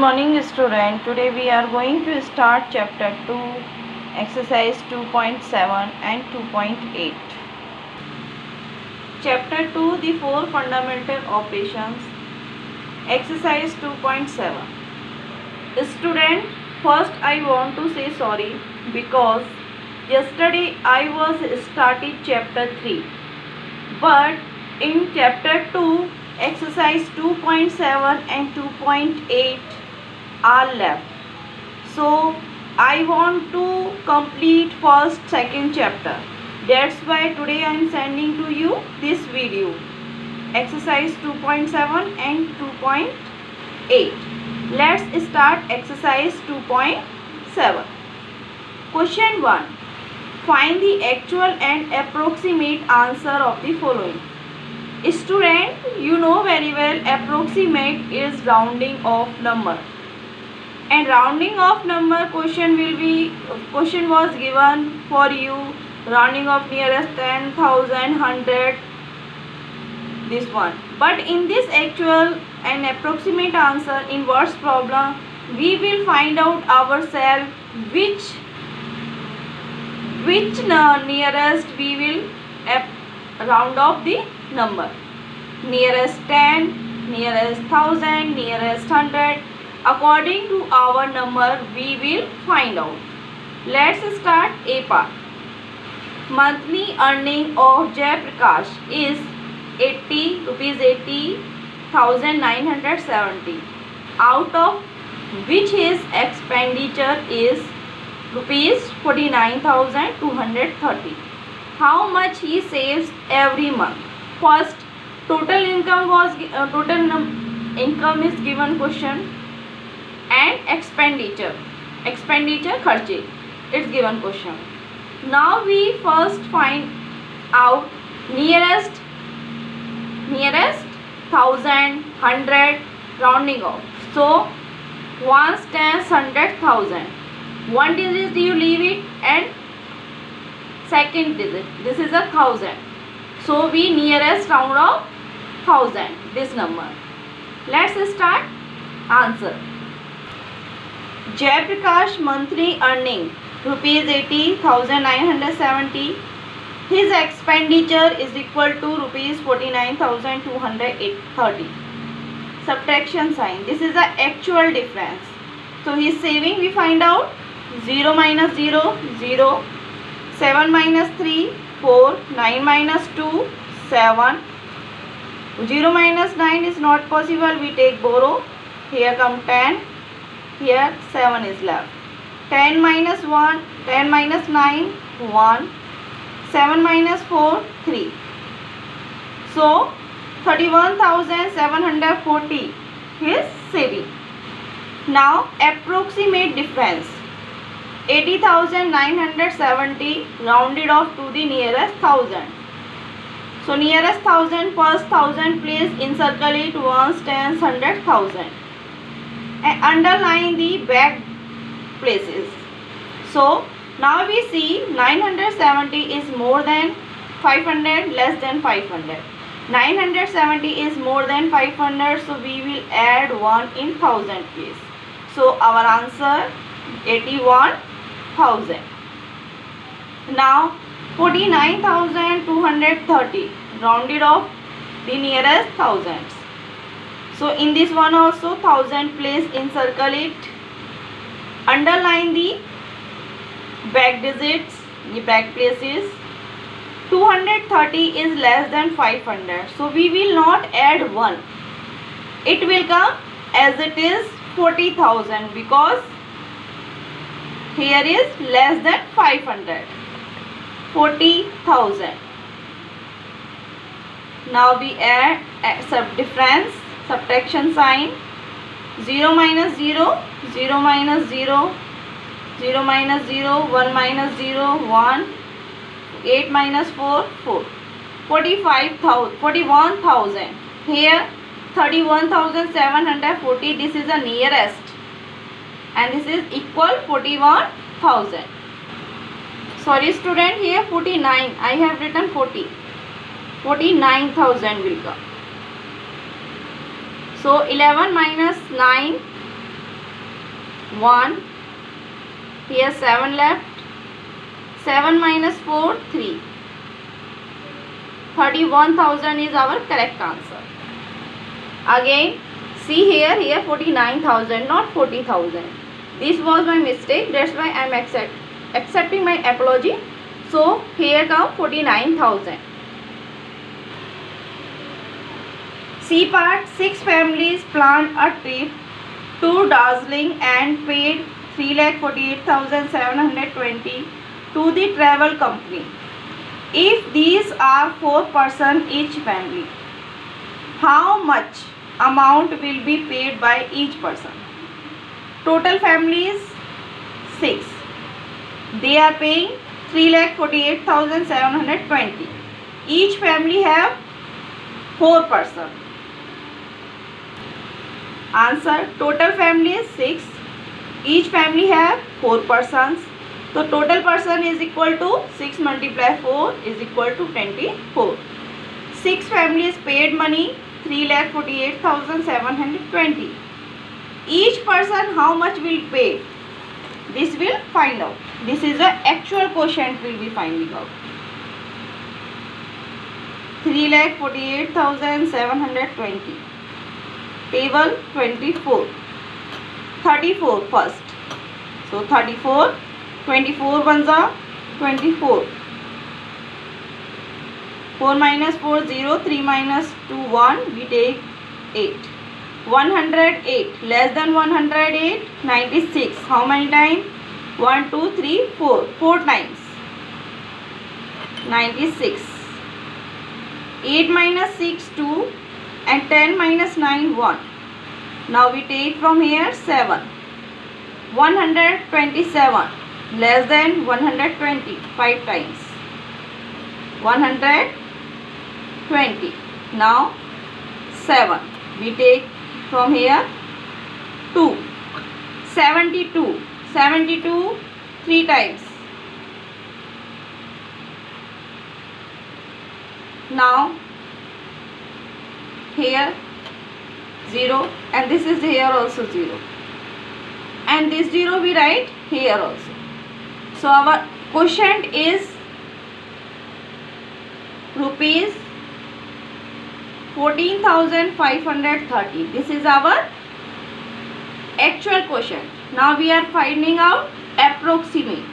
morning student. Today we are going to start chapter 2 exercise 2.7 and 2.8. Chapter 2 the four fundamental operations. Exercise 2.7. Student, first I want to say sorry because yesterday I was started chapter 3, but in chapter 2 exercise 2.7 and 2.8 are left. So I want to complete first second chapter. That's why today I am sending to you this video. Exercise 2.7 and 2.8. Let's start exercise 2.7. Question 1. Find the actual and approximate answer of the following. Student, you know very well approximate is rounding off number, and rounding off number question was given for you, rounding off nearest 10,000, 100, this one. But in this actual and approximate answer in words problem, we will find out ourselves which nearest we will round off the number. Nearest 10, nearest 1000, nearest 100. According to our number we will find out. Let's start A part. Monthly earning of Jayaprakash is rupees 80,970, out of which his expenditure is rupees 49,230. How much he saves every month? First, total income is given question, and expenditure kharche it's given question. Now we first find out nearest 1000, 100, rounding off. So ones, tens, 100,000. One digit you leave it, and second digit, this is 1000. So we nearest round off 1000, this number. Let's start answer. Jayaprakash monthly earning rupees 80,970. His expenditure is equal to rupees 49,230. Subtraction sign. This is the actual difference. So his saving we find out 0 minus 0, 0. 7 minus 3, 4. 9 minus 2, 7. 0 minus 9 is not possible. We take borrow. Here come 10. Here 7 is left. 10 minus 1, 10 minus 9, 1. 7 minus 4, 3. So 31,740 his saving. Now approximate difference. 80,970 rounded off to the nearest 1000. So nearest 1000, first 1000 place, encircle it, ones, tens, 100, 1000, and underline the back places. So now we see 970 is more than 500, less than 500. 970 is more than 500, so we will add 1 in 1000 place. So our answer 81,000. Now 49,230 rounded off the nearest thousands. So in this one also 1000 place, encircle it, underline the back digits, the back places. 230 is less than 500, so we will not add 1. It will come as it is 40,000 because here is less than 500. 40,000. Now we add difference, subtraction sign. 0 minus 0, 0 minus 0, 0 minus 0, 1 minus 0, 1. 8 minus 4, 4. 41,000. Here 31,740. This is the nearest, and this is equal 41,000. Sorry student, here 49. I have written 40. 49,000 will come. So 11 minus 9, 1. Here 7 left. 7 minus 4, 3. 31,000 is our correct answer. Again, see here 49,000, not 40,000. This was my mistake. That's why I am accepting my apology. So here come 49,000. C part, 6 families planned a trip to Darjeeling and paid 3,48,720 to the travel company. If these are 4 persons each family, how much amount will be paid by each person? Total family is 6. They are paying 3,48,720. Each family have 4 persons. Answer, total family is 6. Each family have 4 persons. So total person is equal to 6 multiply 4 is equal to 24. 6 families paid money 3,48,720. Each person how much will pay? This will find out. This is the actual quotient will be finding out. 3,48,720. Table 24. 34 first. So 34. 24 ones are 24. 4 minus 4 0. 3 minus 2 1. We take 8. 108 less than 108. 96. How many times? 1 2 3 4. 4 times. 96. 8 minus 6 2 and 10 minus 9 1. Now we take from here 7. 127 less than 120 5 times. 120. Now 7. We take from here 2. 72. 72 3 times. Now here 0 and this is here also 0. And this 0 we write here also. So our quotient is rupees 14,530. This is our actual quotient. Now we are finding out approximate.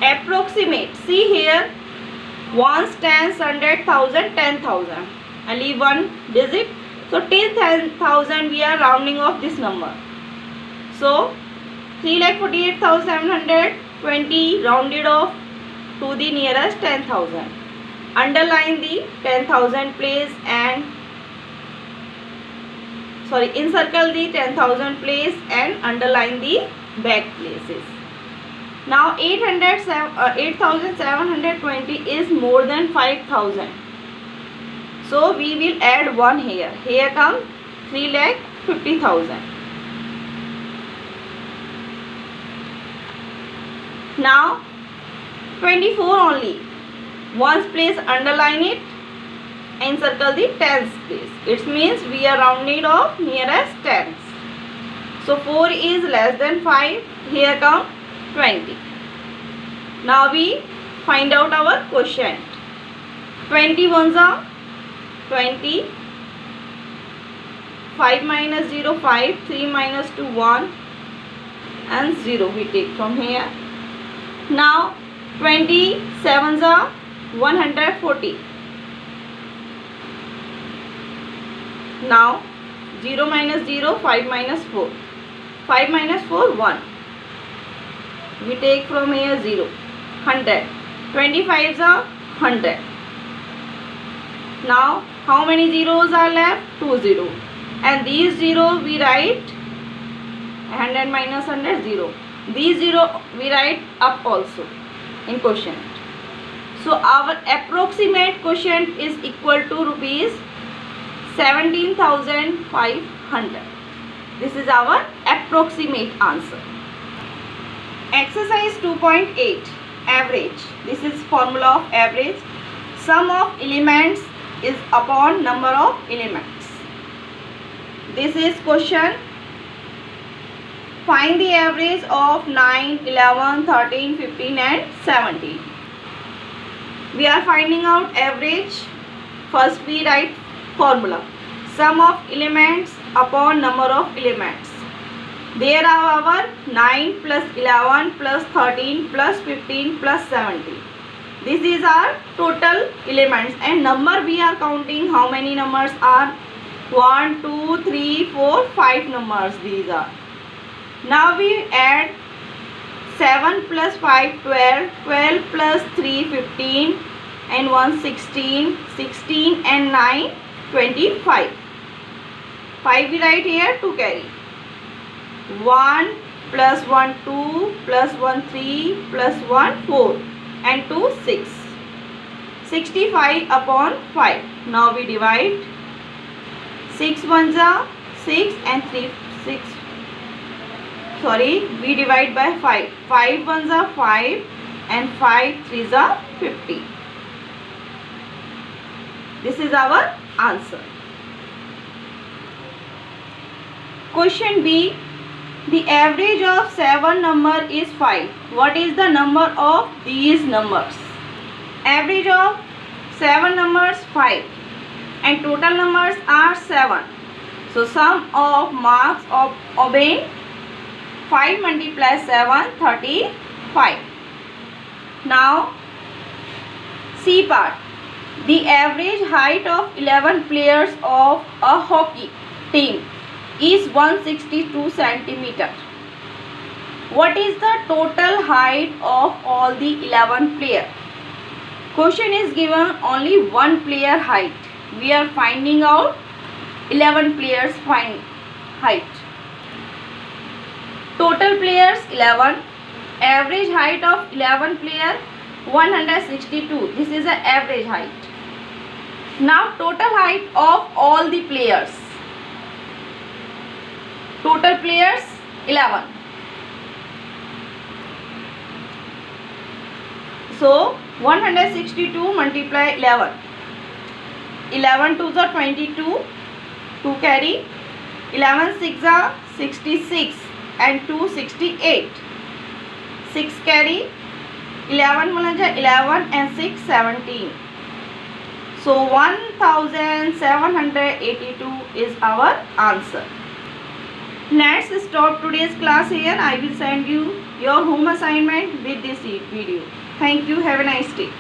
Approximate. See here, ones, tens, hundred, thousand, 10,000. Only one digit. So till 10,000 we are rounding off this number. So 3,48,720 rounded off to the nearest 10,000. Underline the 10,000 place and encircle the 10,000 place and underline the back places. Now 8,720 is more than 5,000. So we will add 1 here. Here comes 3,50,000. Now 24 only. Ones place underline it and circle the tens place. It means we are rounding off nearest tens. So 4 is less than 5. Here come 20. Now we find out our quotient. 20 ones are 20. 5 minus 0 5. 3 minus 2 1 and 0 we take from here. Now 27s are 140. Now 0 minus 0 5 minus 4. 5 minus 4 1. We take from here 0. 100. 25s are 100. Now how many zeros are left? 2 zeros. And these 0 we write 100 minus 100 0. These 0 we write up also in quotient. So our approximate quotient is equal to rupees 17,500. This is our approximate answer. Exercise 2.8 average. This is formula of average. Sum of elements is upon number of elements. This is question Find the average of 9, 11, 13, 15 and 17. We are finding out average. First we write formula. Sum of elements upon number of elements. There are our 9 plus 11 plus 13 plus 15 plus 17. This is our total elements, and number we are counting how many numbers are 1, 2, 3, 4, 5 numbers these are. Now we add 7 plus 5 12, 12 plus 3 15 and 1 16, 16 and 9 25. 5 we write here to carry. 1 plus 1 2 plus 1 3 plus 1 4 and 2 6. 65 upon 5. Now we divide. 6 ones are 6 and 3 6. Sorry, we divide by 5. 5 ones are 5 and 5 threes are 50. This is our answer. Question B. The average of 7 number is 5. What is the number of these numbers? Average of 7 numbers 5 and total numbers are 7. So sum of marks of obeying 5 multiplies 7, 35. Now C part. The average height of 11 players of a hockey team is 162 centimeter. What is the total height of all the 11 players? Question is given only one player height. We are finding out 11 players height. Total players 11. Average height of 11 player 162. This is the average height. Now total height of all the players. Total players 11. So 162 multiply 11. 11 2s are 22. 2 carry. 11 6 are 66 and 2 68. 6 carry. 11 1 are 11 and 6 17. So 1782 is our answer. Let's stop today's class here. I will send you your home assignment with this video. Thank you. Have a nice day.